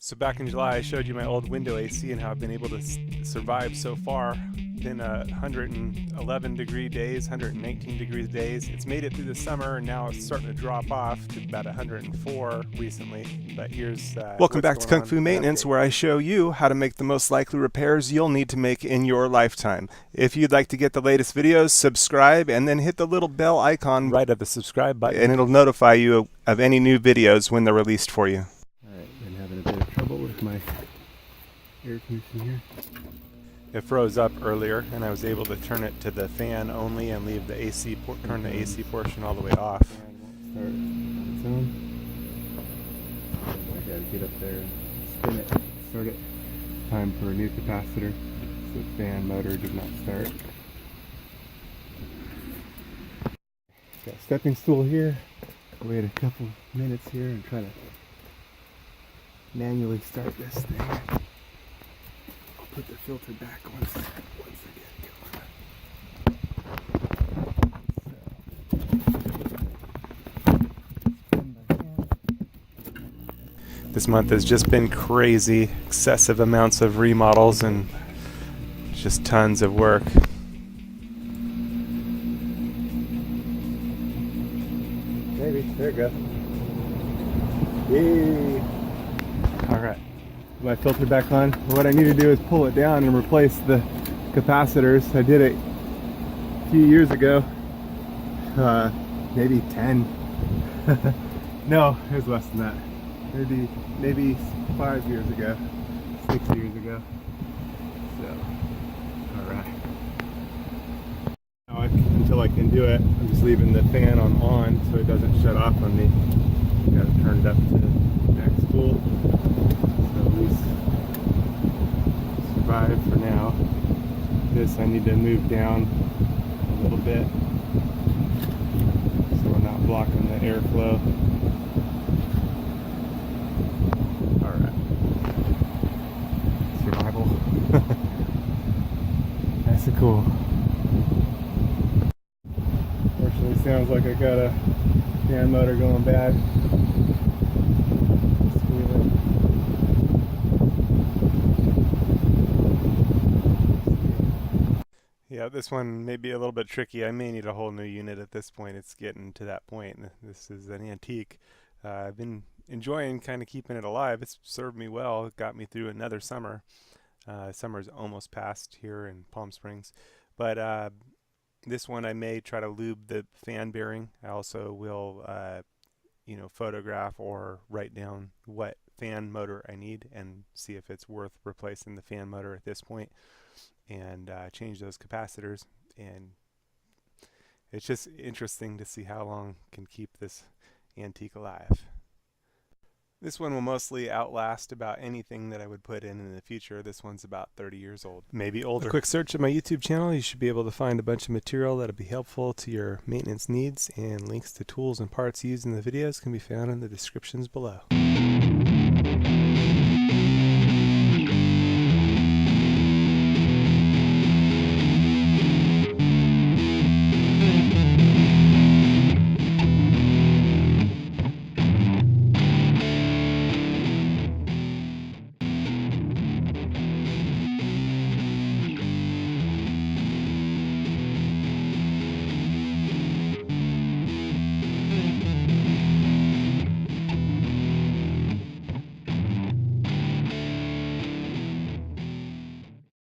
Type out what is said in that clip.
So back in July, I showed you my old window AC and how I've been able to survive so far. Been 111 degree days, 119 degrees days. It's made it through the summer, and now it's starting to drop off to about 104 recently. But here's welcome back to Kung Fu Maintenance, where I show you how to make the most likely repairs you'll need to make in your lifetime. If you'd like to get the latest videos, subscribe and then hit the little bell icon right at the subscribe button, and it'll notify you of any new videos when they're released for you. Alright, been having a bit of trouble with my air conditioner here. It froze up earlier, and I was able to turn it to the fan only and leave the AC turn the AC portion all the way off. Start on its own. I gotta get up there and spin it, start it. Time for a new capacitor. So the fan motor did not start. Got a stepping stool here. Wait a couple minutes here and try to manually start this thing. I'll put the filter back once I get going. This month has just been crazy. Excessive amounts of remodels and just tons of work. Maybe. There it goes. Yay! Alright. My filter back on. What I need to do is pull it down and replace the capacitors. I did it a few years ago. Maybe 10. No, it was less than that. Maybe 5 years ago. 6 years ago. So, alright. Now until I can do it, I'm just leaving the fan on so it doesn't shut off on me. Got to turn it up to max full. So at least survive for now. This I need to move down a little bit so we're not blocking the airflow. Alright. Survival. Nice and cool. Fortunately, sounds like I got a fan motor going bad. Yeah, this one may be a little bit tricky. I may need a whole new unit at this point. It's getting to that point. This is an antique. I've been enjoying kind of keeping it alive. It's served me well. It got me through another summer. Summer's almost past here in Palm Springs. But this one I may try to lube the fan bearing. I also will photograph or write down what fan motor I need and see if it's worth replacing the fan motor at this point, and change those capacitors. And it's just interesting to see how long can keep this antique alive. This one will mostly outlast about anything that I would put in the future. This one's about 30 years old, maybe older. A quick search of my YouTube channel, you should be able to find a bunch of material that'll be helpful to your maintenance needs, and links to tools and parts used in the videos can be found in the descriptions below.